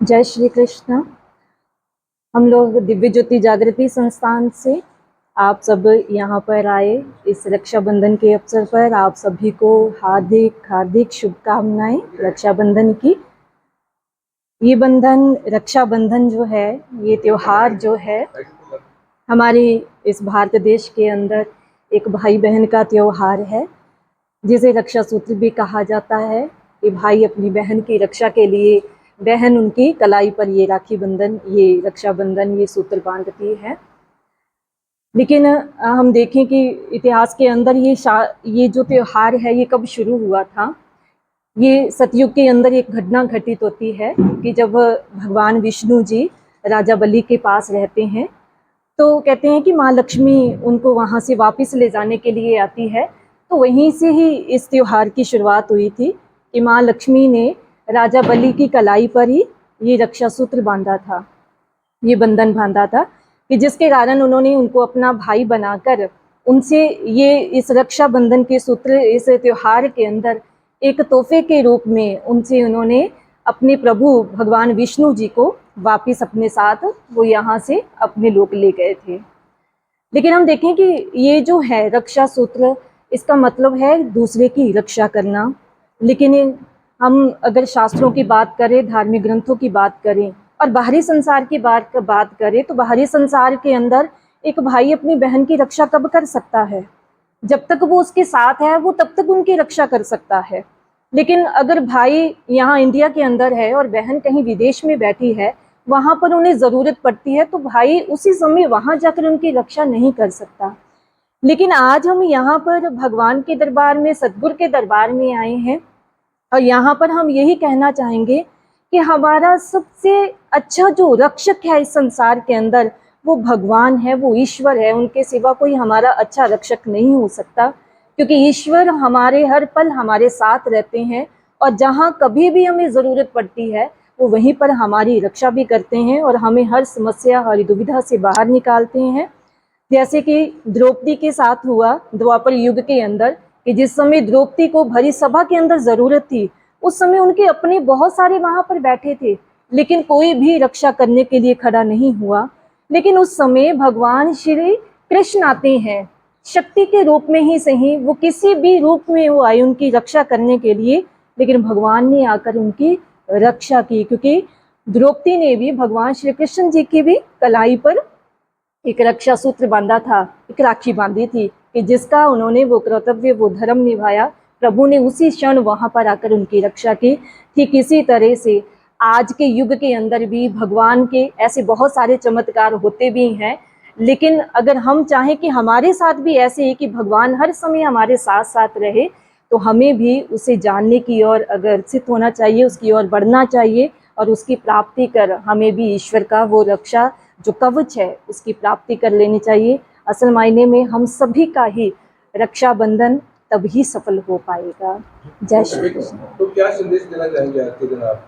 जय श्री कृष्ण। हम लोग दिव्य ज्योति जागृति संस्थान से आप सब यहाँ पर आए। इस रक्षाबंधन के अवसर पर आप सभी को हार्दिक हार्दिक शुभकामनाएं रक्षाबंधन की। ये बंधन, रक्षाबंधन जो है, ये त्योहार जो है हमारे इस भारत देश के अंदर एक भाई बहन का त्योहार है, जिसे रक्षा सूत्र भी कहा जाता है कि भाई अपनी बहन की रक्षा के लिए बहन उनकी कलाई पर ये राखी बंधन, ये रक्षाबंधन, ये सूत्र बांधती है। लेकिन हम देखें कि इतिहास के अंदर ये जो त्योहार है ये कब शुरू हुआ था। ये सतयुग के अंदर एक घटना घटित होती है कि जब भगवान विष्णु जी राजा बलि के पास रहते हैं, तो कहते हैं कि माँ लक्ष्मी उनको वहाँ से वापस ले जाने के लिए आती है। तो वहीं से ही इस त्योहार की शुरुआत हुई थी कि माँ लक्ष्मी ने राजा बलि की कलाई पर ही ये रक्षा सूत्र बांधा था, ये बंधन बांधा था, कि जिसके कारण उन्होंने उनको अपना भाई बनाकर उनसे ये इस रक्षा बंधन के सूत्र इस त्योहार के अंदर एक तोहफे के रूप में उनसे उन्होंने अपने प्रभु भगवान विष्णु जी को वापिस अपने साथ वो यहाँ से अपने लोक ले गए थे। लेकिन हम देखें कि ये जो है रक्षा सूत्र, इसका मतलब है दूसरे की रक्षा करना। लेकिन हम अगर शास्त्रों की बात करें, धार्मिक ग्रंथों की बात करें और बाहरी संसार की बात करें, तो बाहरी संसार के अंदर एक भाई अपनी बहन की रक्षा कब कर सकता है? जब तक वो उसके साथ है, वो तब तक उनकी रक्षा कर सकता है। लेकिन अगर भाई यहाँ इंडिया के अंदर है और बहन कहीं विदेश में बैठी है, वहाँ पर उन्हें ज़रूरत पड़ती है, तो भाई उसी समय वहाँ जाकर उनकी रक्षा नहीं कर सकता। लेकिन आज हम यहाँ पर भगवान के दरबार में, सतगुरु के दरबार में आए हैं और यहाँ पर हम यही कहना चाहेंगे कि हमारा सबसे अच्छा जो रक्षक है इस संसार के अंदर, वो भगवान है, वो ईश्वर है। उनके सिवा कोई हमारा अच्छा रक्षक नहीं हो सकता, क्योंकि ईश्वर हमारे हर पल हमारे साथ रहते हैं और जहाँ कभी भी हमें ज़रूरत पड़ती है वो वहीं पर हमारी रक्षा भी करते हैं और हमें हर समस्या, हर दुविधा से बाहर निकालते हैं। जैसे कि द्रौपदी के साथ हुआ द्वापर युग के अंदर, कि जिस समय द्रौपदी को भरी सभा के अंदर ज़रूरत थी, उस समय उनके अपने बहुत सारे वहाँ पर बैठे थे, लेकिन कोई भी रक्षा करने के लिए खड़ा नहीं हुआ। लेकिन उस समय भगवान श्री कृष्ण आते हैं, शक्ति के रूप में ही सही, वो किसी भी रूप में वो आए उनकी रक्षा करने के लिए, लेकिन भगवान ने आकर उनकी रक्षा की, क्योंकि द्रौपदी ने भी भगवान श्री कृष्ण जी की भी कलाई पर एक रक्षा सूत्र बांधा था, एक राखी बांधी थी, कि जिसका उन्होंने वो कर्तव्य, वो धर्म निभाया। प्रभु ने उसी क्षण वहाँ पर आकर उनकी रक्षा की। ठीक इसी तरह से आज के युग के अंदर भी भगवान के ऐसे बहुत सारे चमत्कार होते भी हैं, लेकिन अगर हम चाहें कि हमारे साथ भी ऐसे ही कि भगवान हर समय हमारे साथ साथ रहे, तो हमें भी उसे जानने की ओर अग्रसित होना चाहिए, उसकी ओर बढ़ना चाहिए और उसकी प्राप्ति कर हमें भी ईश्वर का वो रक्षा जो कवच है उसकी प्राप्ति कर लेनी चाहिए। असल मायने में हम सभी का ही रक्षाबंधन तभी सफल हो पाएगा। जय श्री कृष्ण। तो क्या संदेश देना चाहेंगे आज के दिन आप?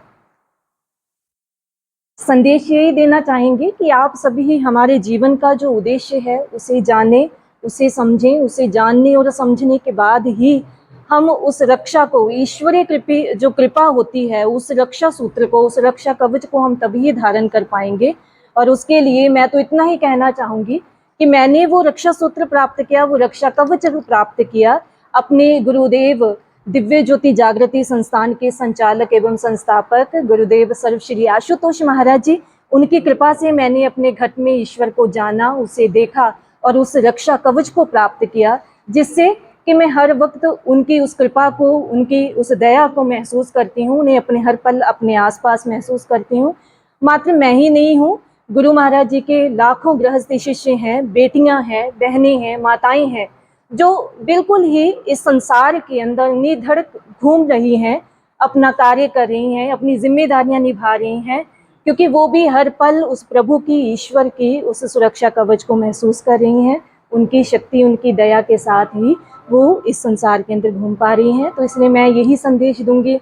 संदेश यही देना चाहेंगे कि आप सभी हमारे जीवन का जो उद्देश्य है उसे जानें, उसे समझें। उसे जानने और समझने के बाद ही हम उस रक्षा को, ईश्वरीय जो कृपा होती है, उस रक्षा सूत्र को, उस रक्षा कवच को हम तभी धारण कर पाएंगे। और उसके लिए मैं तो इतना ही कहना चाहूँगी कि मैंने वो रक्षा सूत्र प्राप्त किया, वो रक्षा कवच प्राप्त किया अपने गुरुदेव दिव्य ज्योति जागृति संस्थान के संचालक एवं संस्थापक गुरुदेव सर्व श्री आशुतोष महाराज जी, उनकी कृपा से मैंने अपने घट में ईश्वर को जाना, उसे देखा और उस रक्षा कवच को प्राप्त किया, जिससे कि मैं हर वक्त उनकी उस कृपा को, उनकी उस दया को महसूस करती हूँ, उन्हें अपने हर पल अपने आसपास महसूस करती हूँ। मात्र मैं ही नहीं हूँ, गुरु महाराज जी के लाखों गृहस्थी शिष्य हैं, बेटियां हैं, बहनें हैं, माताएं हैं, जो बिल्कुल ही इस संसार के अंदर निधड़क घूम रही हैं, अपना कार्य कर रही हैं, अपनी जिम्मेदारियां निभा रही हैं, क्योंकि वो भी हर पल उस प्रभु की, ईश्वर की उस सुरक्षा कवच को महसूस कर रही हैं। उनकी शक्ति, उनकी दया के साथ ही वो इस संसार के अंदर घूम पा रही हैं। तो इसलिए मैं यही संदेश दूंगी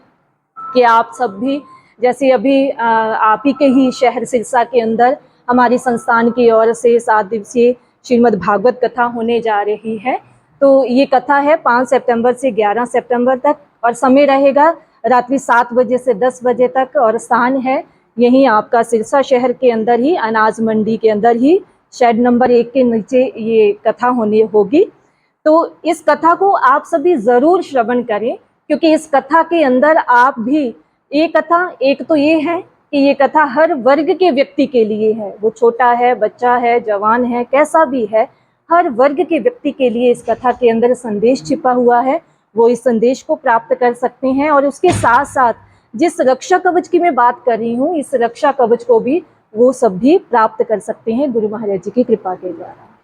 कि आप सब भी, जैसे अभी आप ही के ही शहर सिरसा के अंदर हमारी संस्थान की ओर से 7 दिवसीय श्रीमद् भागवत कथा होने जा रही है। तो ये कथा है 5 सितंबर से 11 सितंबर तक और समय रहेगा रात्रि 7 बजे से 10 बजे तक और स्थान है यहीं आपका सिरसा शहर के अंदर ही अनाज मंडी के अंदर ही शेड नंबर 1 के नीचे ये कथा होगी। तो इस कथा को आप सभी ज़रूर श्रवण करें, क्योंकि इस कथा के अंदर आप भी, ये कथा एक तो ये है कि ये कथा हर वर्ग के व्यक्ति के लिए है, वो छोटा है, बच्चा है, जवान है, कैसा भी है, हर वर्ग के व्यक्ति के लिए इस कथा के अंदर संदेश छिपा हुआ है। वो इस संदेश को प्राप्त कर सकते हैं और उसके साथ साथ जिस रक्षा कवच की मैं बात कर रही हूँ, इस रक्षा कवच को भी वो सब भी प्राप्त कर सकते हैं गुरु महाराज जी की कृपा के द्वारा।